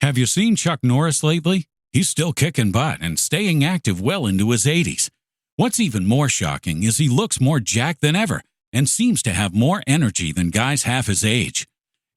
Have you seen Chuck Norris lately? He's still kicking butt and staying active well into his 80s. What's even more shocking is he looks more jacked than ever and seems to have more energy than guys half his age.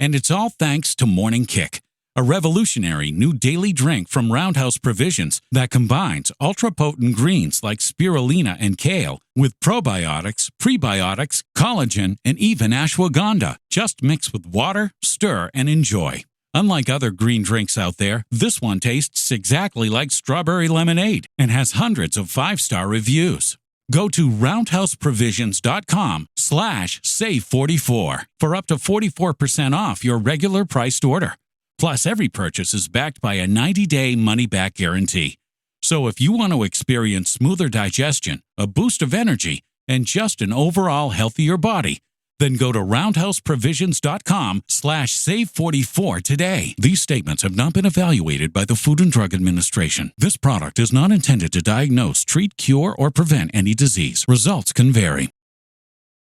And it's all thanks to Morning Kick, a revolutionary new daily drink from Roundhouse Provisions that combines ultra-potent greens like spirulina and kale with probiotics, prebiotics, collagen, and even ashwagandha. Just mix with water, stir, and enjoy. Unlike other green drinks out there, this one tastes exactly like strawberry lemonade and has hundreds of 5-star reviews. Go to roundhouseprovisions.com/save44 for up to 44% off your regular priced order. Plus, every purchase is backed by a 90-day money-back guarantee. So if you want to experience smoother digestion, a boost of energy, and just an overall healthier body, then go to roundhouseprovisions.com/save44 today. These statements have not been evaluated by the Food and Drug Administration. This product is not intended to diagnose, treat, cure, or prevent any disease. Results can vary.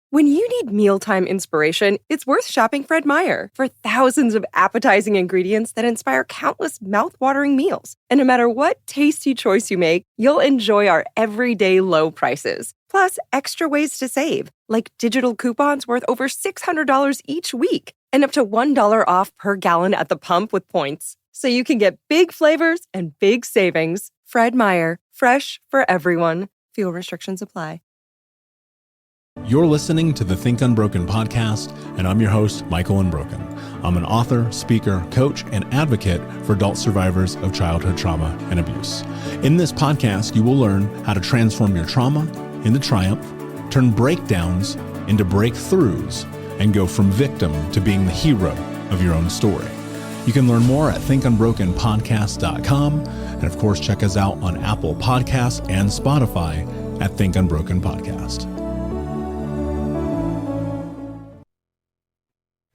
When you need mealtime inspiration, it's worth shopping Fred Meyer for thousands of appetizing ingredients that inspire countless mouth-watering meals. And no matter what tasty choice you make, you'll enjoy our everyday low prices. Plus, extra ways to save, like digital coupons worth over $600 each week and up to $1 off per gallon at the pump with points. So you can get big flavors and big savings. Fred Meyer, fresh for everyone. Fuel restrictions apply. You're listening to the Think Unbroken podcast, and I'm your host, Michael Unbroken. I'm an author, speaker, coach, and advocate for adult survivors of childhood trauma and abuse. In this podcast, you will learn how to transform your trauma into triumph, turn breakdowns into breakthroughs, and go from victim to being the hero of your own story. You can learn more at thinkunbrokenpodcast.com, and of course, check us out on Apple Podcasts and Spotify at Think Unbroken Podcast.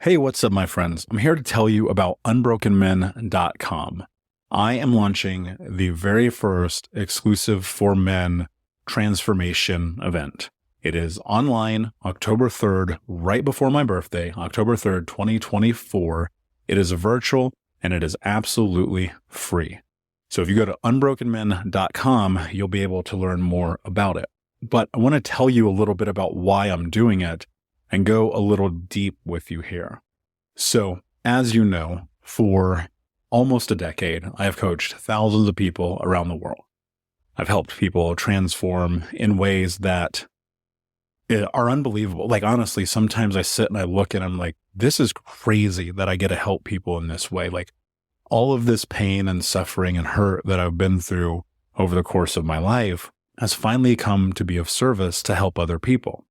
Hey, what's up, my friends? I'm here to tell you about unbrokenmen.com. I am launching the very first exclusive for men transformation event. It is online October 3rd, right before my birthday, October 3rd, 2024. It is virtual and it is absolutely free. So if you go to unbrokenmen.com, you'll be able to learn more about it. But I want to tell you a little bit about why I'm doing it and go a little deep with you here. So, as you know, for almost a decade, I have coached thousands of people around the world. I've helped people transform in ways that are unbelievable. Like, honestly, sometimes I sit and I look and I'm like, this is crazy that I get to help people in this way. Like, all of this pain and suffering and hurt that I've been through over the course of my life has finally come to be of service to help other people.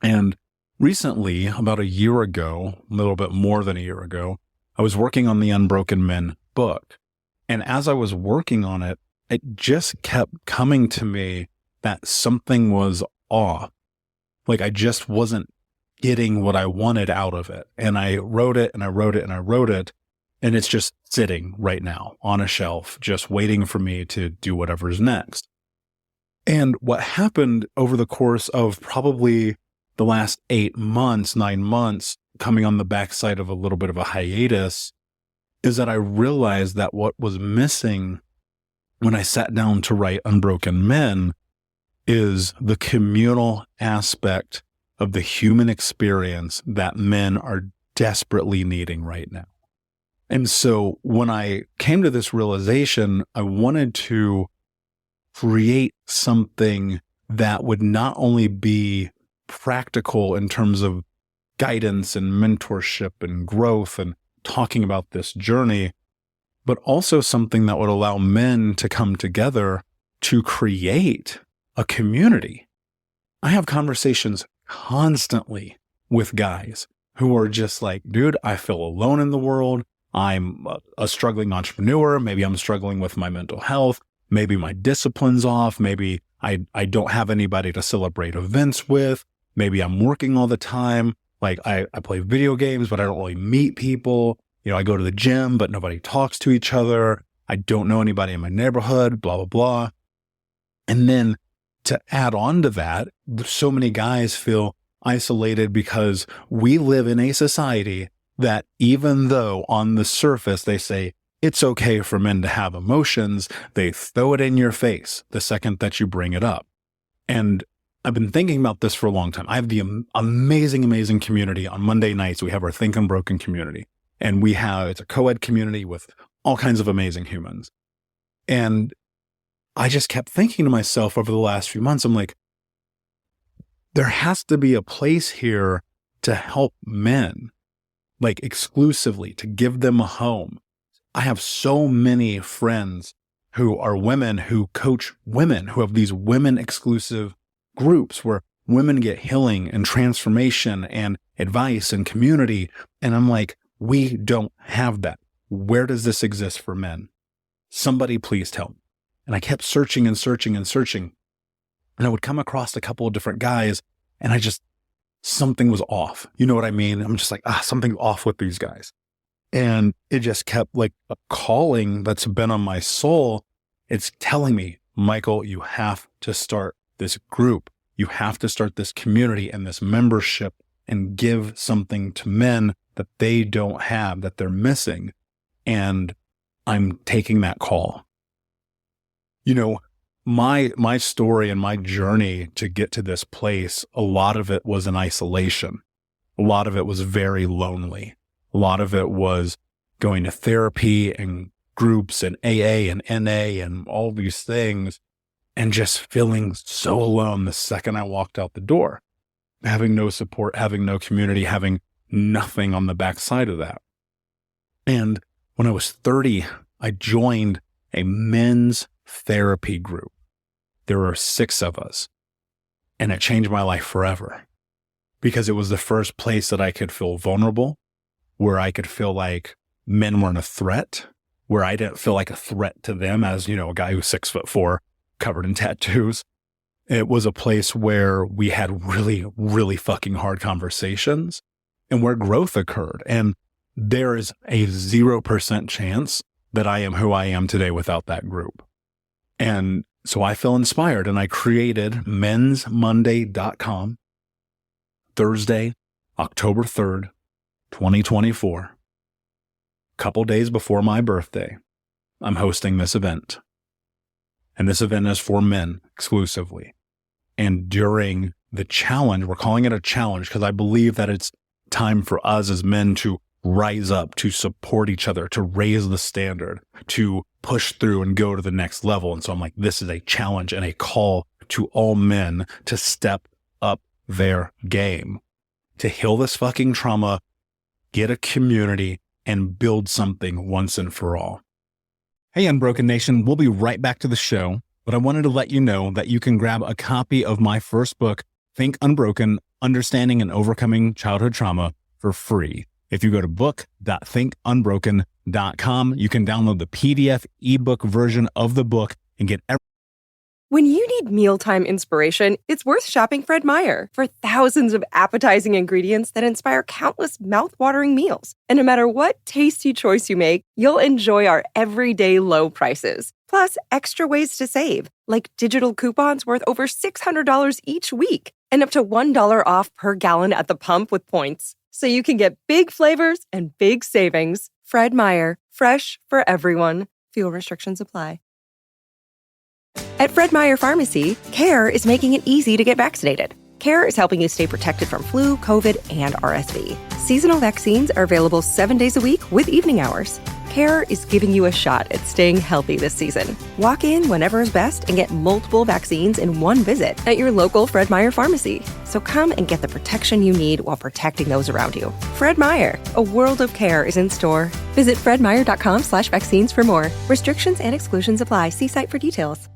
And recently, about a year ago, a little bit more than a year ago, I was working on the Unbroken Men book. And as I was working on it, it just kept coming to me that something was off. Like I just wasn't getting what I wanted out of it. And I wrote it and I wrote it and I wrote it. And it's just sitting right now on a shelf, just waiting for me to do whatever's next. And what happened over the course of probably the last 9 months, coming on the backside of a little bit of a hiatus, is that I realized that what was missing when I sat down to write Unbroken Men is the communal aspect of the human experience that men are desperately needing right now. And so when I came to this realization, I wanted to create something that would not only be practical in terms of guidance and mentorship and growth and talking about this journey, but also something that would allow men to come together to create a community. I have conversations constantly with guys who are just like, dude, I feel alone in the world. I'm a struggling entrepreneur. Maybe I'm struggling with my mental health. Maybe my discipline's off. Maybe I don't have anybody to celebrate events with. Maybe I'm working all the time. Like I play video games, but I don't really meet people. You know, I go to the gym, but nobody talks to each other. I don't know anybody in my neighborhood, blah, blah, blah. And then to add on to that, so many guys feel isolated because we live in a society that even though on the surface they say, it's okay for men to have emotions. They throw it in your face the second that you bring it up. And I've been thinking about this for a long time. I have the amazing, amazing community. On Monday nights, we have our Think Unbroken community. And it's a co-ed community with all kinds of amazing humans. And I just kept thinking to myself over the last few months, I'm like, there has to be a place here to help men, like exclusively, to give them a home. I have so many friends who are women who coach women, who have these women exclusive groups where women get healing and transformation and advice and community. And I'm like, we don't have that. Where does this exist for men? Somebody please tell me. And I kept searching and searching and searching. And I would come across a couple of different guys and something was off. You know what I mean? I'm just like, something's off with these guys. And it just kept like a calling that's been on my soul. It's telling me, Michael, you have to start this group. You have to start this community and this membership and give something to men that they don't have, that they're missing. And I'm taking that call. You know, my story and my journey to get to this place, a lot of it was in isolation. A lot of it was very lonely. A lot of it was going to therapy and groups and AA and NA and all these things and just feeling so alone the second I walked out the door, having no support, having no community, having nothing on the backside of that. And when I was 30, I joined a men's therapy group. There were 6 of us, and it changed my life forever because it was the first place that I could feel vulnerable, where I could feel like men weren't a threat, where I didn't feel like a threat to them as, a guy who's 6'4", covered in tattoos. It was a place where we had really, really fucking hard conversations and where growth occurred. And there is a 0% chance that I am who I am today without that group. And so I feel inspired and I created mensmonday.com Thursday, October 3rd, 2024. A couple days before my birthday, I'm hosting this event. And this event is for men exclusively. And during the challenge, we're calling it a challenge because I believe that it's time for us as men to rise up, to support each other, to raise the standard, to push through and go to the next level. And so I'm like, this is a challenge and a call to all men to step up their game, to heal this fucking trauma, get a community, and build something once and for all. Hey, Unbroken Nation, we'll be right back to the show, but I wanted to let you know that you can grab a copy of my first book, Think Unbroken, Understanding and Overcoming Childhood Trauma, for free. If you go to book.thinkunbroken.com, you can download the PDF ebook version of the book and get When you need mealtime inspiration, it's worth shopping Fred Meyer for thousands of appetizing ingredients that inspire countless mouth-watering meals. And no matter what tasty choice you make, you'll enjoy our everyday low prices. Plus, extra ways to save, like digital coupons worth over $600 each week and up to $1 off per gallon at the pump with points. So you can get big flavors and big savings. Fred Meyer, fresh for everyone. Fuel restrictions apply. At Fred Meyer Pharmacy, CARE is making it easy to get vaccinated. CARE is helping you stay protected from flu, COVID, and RSV. Seasonal vaccines are available 7 days a week with evening hours. CARE is giving you a shot at staying healthy this season. Walk in whenever is best and get multiple vaccines in one visit at your local Fred Meyer Pharmacy. So come and get the protection you need while protecting those around you. Fred Meyer, a world of care is in store. Visit fredmeyer.com/vaccines for more. Restrictions and exclusions apply. See site for details.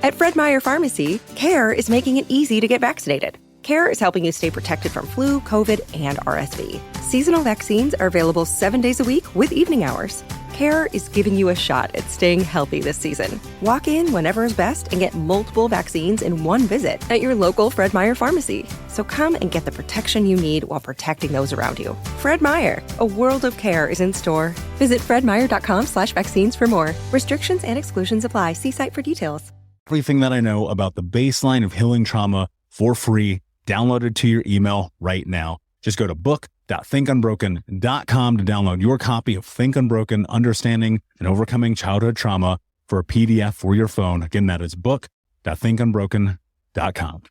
At Fred Meyer Pharmacy, CARE is making it easy to get vaccinated. CARE is helping you stay protected from flu, COVID, and RSV. Seasonal vaccines are available 7 days a week with evening hours. CARE is giving you a shot at staying healthy this season. Walk in whenever is best and get multiple vaccines in one visit at your local Fred Meyer Pharmacy. So come and get the protection you need while protecting those around you. Fred Meyer, a world of care is in store. Visit fredmeyer.com/vaccines for more. Restrictions and exclusions apply. See site for details. Everything that I know about the baseline of healing trauma for free, downloaded to your email right now. Just go to book www.thinkunbroken.com to download your copy of Think Unbroken, Understanding and Overcoming Childhood Trauma for a PDF for your phone. Again, that is book.thinkunbroken.com.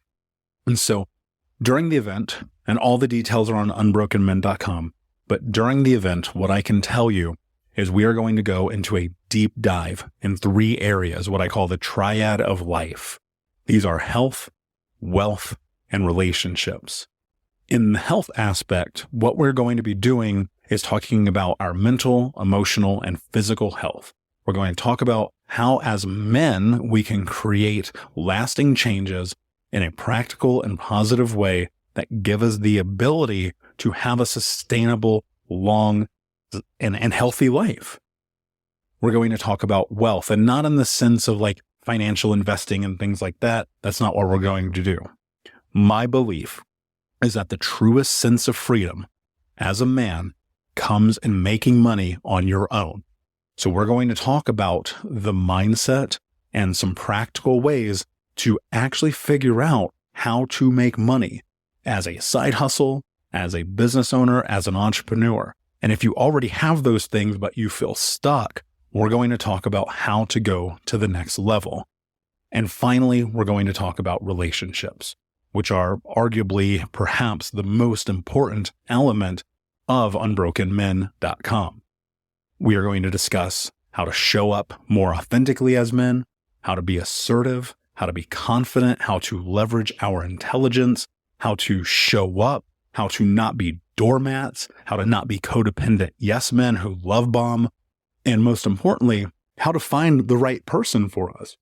And so during the event, and all the details are on unbrokenmen.com, but during the event, what I can tell you is we are going to go into a deep dive in 3 areas, what I call the triad of life. These are health, wealth, and relationships. In the health aspect, what we're going to be doing is talking about our mental, emotional, and physical health. We're going to talk about how, as men, we can create lasting changes in a practical and positive way that give us the ability to have a sustainable, long, and healthy life. We're going to talk about wealth, and not in the sense of like financial investing and things like that. That's not what we're going to do. My belief is that the truest sense of freedom as a man comes in making money on your own. So we're going to talk about the mindset and some practical ways to actually figure out how to make money as a side hustle, as a business owner, as an entrepreneur. And if you already have those things, but you feel stuck, we're going to talk about how to go to the next level. And finally, we're going to talk about relationships, which are arguably perhaps the most important element of unbrokenmen.com. We are going to discuss how to show up more authentically as men, how to be assertive, how to be confident, how to leverage our intelligence, how to show up, how to not be doormats, how to not be codependent yes men who love bomb, and most importantly, how to find the right person for us,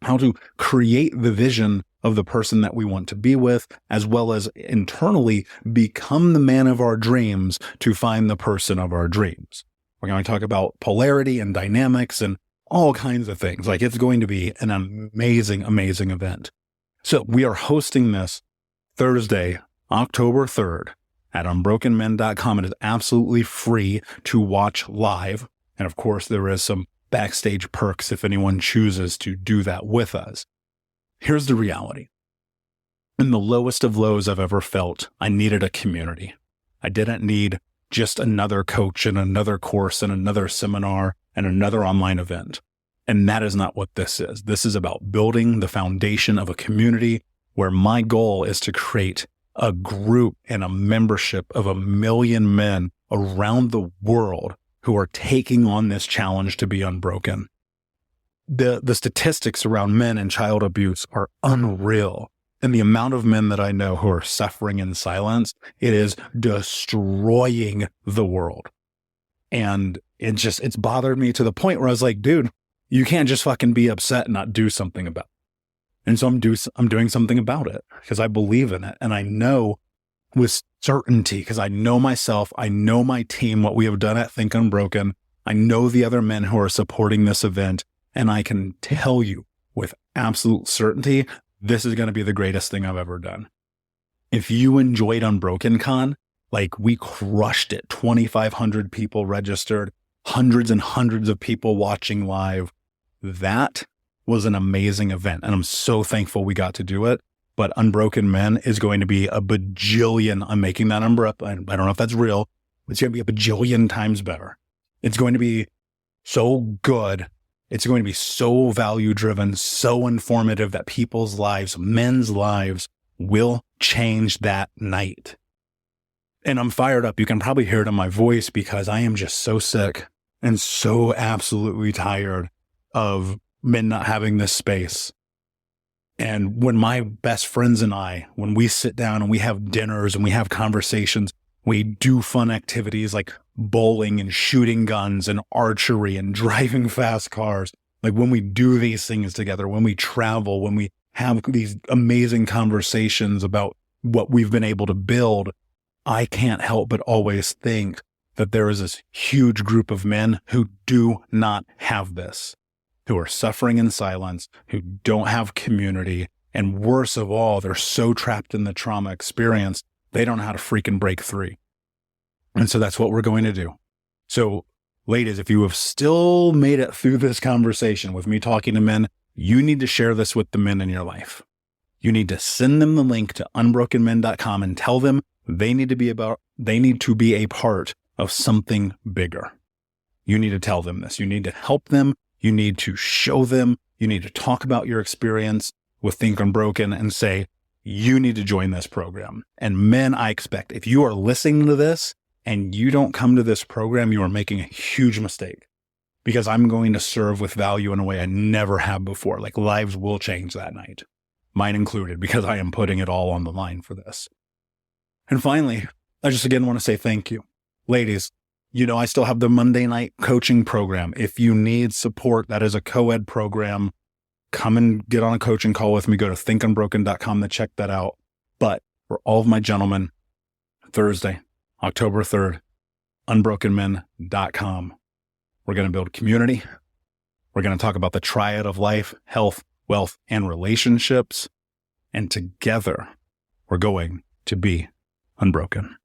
how to create the vision of the person that we want to be with, as well as internally become the man of our dreams to find the person of our dreams. We're going to talk about polarity and dynamics and all kinds of things. Like, it's going to be an amazing, amazing event. So we are hosting this Thursday, October 3rd at unbrokenmen.com. It is absolutely free to watch live. And of course, there is some backstage perks if anyone chooses to do that with us. Here's the reality. In the lowest of lows I've ever felt, I needed a community. I didn't need just another coach and another course and another seminar and another online event. And that is not what this is. This is about building the foundation of a community where my goal is to create a group and a membership of 1 million men around the world who are taking on this challenge to be unbroken. The statistics around men and child abuse are unreal. And the amount of men that I know who are suffering in silence, it is destroying the world. And it's bothered me to the point where I was like, dude, you can't just fucking be upset and not do something about it. And so I'm doing something about it because I believe in it. And I know with certainty, because I know myself, I know my team, what we have done at Think Unbroken. I know the other men who are supporting this event. And I can tell you with absolute certainty, this is going to be the greatest thing I've ever done. If you enjoyed Unbroken Con, like, we crushed it. 2,500 people registered, hundreds and hundreds of people watching live. That was an amazing event. And I'm so thankful we got to do it. But Unbroken Men is going to be a bajillion. I'm making that number up. I don't know if that's real. It's going to be a bajillion times better. It's going to be so good. It's going to be so value driven, so informative that people's lives, men's lives, will change that night. And I'm fired up. You can probably hear it in my voice because I am just so sick and so absolutely tired of men not having this space. And when my best friends and I, when we sit down and we have dinners and we have conversations, we do fun activities like bowling and shooting guns and archery and driving fast cars. Like, when we do these things together, when we travel, when we have these amazing conversations about what we've been able to build, I can't help but always think that there is this huge group of men who do not have this, who are suffering in silence, who don't have community. And worse of all, they're so trapped in the trauma experience, they don't know how to freaking break free. And so that's what we're going to do. So, ladies, if you have still made it through this conversation with me talking to men, you need to share this with the men in your life. You need to send them the link to unbrokenmen.com and tell them they need to be They need to be a part of something bigger. You need to tell them this. You need to help them. You need to show them. You need to talk about your experience with Think Unbroken and say, you need to join this program. And men, I expect if you are listening to this and you don't come to this program, you are making a huge mistake, because I'm going to serve with value in a way I never have before. Like, lives will change that night, mine included, because I am putting it all on the line for this. And finally, I just again want to say thank you. Ladies, I still have the Monday night coaching program. If you need support, that is a co-ed program. Come and get on a coaching call with me. Go to thinkunbroken.com to check that out. But for all of my gentlemen, Thursday, October 3rd, unbrokenmen.com. We're going to build community. We're going to talk about the triad of life, health, wealth, and relationships. And together, we're going to be unbroken.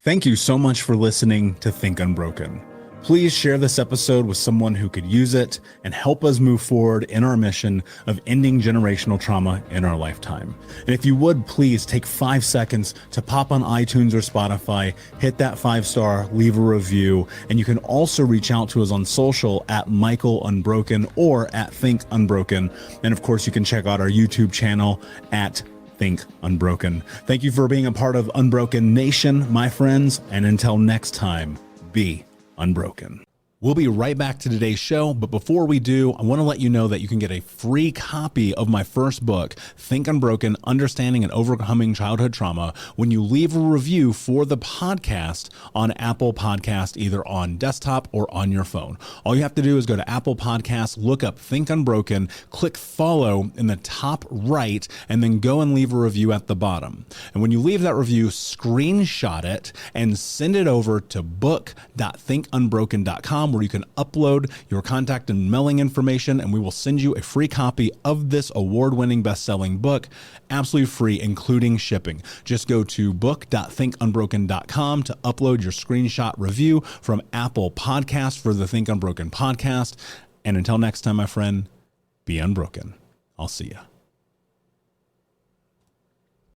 Thank you so much for listening to Think Unbroken. Please share this episode with someone who could use it and help us move forward in our mission of ending generational trauma in our lifetime. And if you would, please take 5 seconds to pop on iTunes or Spotify, hit that 5-star, leave a review, and you can also reach out to us on social at Michael Unbroken or at Think Unbroken. And of course, you can check out our YouTube channel at Think Unbroken. Thank you for being a part of Unbroken Nation, my friends. And until next time, be unbroken. We'll be right back to today's show, but before we do, I want to let you know that you can get a free copy of my first book, Think Unbroken, Understanding and Overcoming Childhood Trauma, when you leave a review for the podcast on Apple Podcast, either on desktop or on your phone. All you have to do is go to Apple Podcasts, look up Think Unbroken, click follow in the top right, and then go and leave a review at the bottom. And when you leave that review, screenshot it and send it over to book.thinkunbroken.com, where you can upload your contact and mailing information, and we will send you a free copy of this award-winning best-selling book, absolutely free, including shipping. Just go to book.thinkunbroken.com to upload your screenshot review from Apple Podcasts for the Think Unbroken podcast. And until next time, my friend, be unbroken. I'll see ya.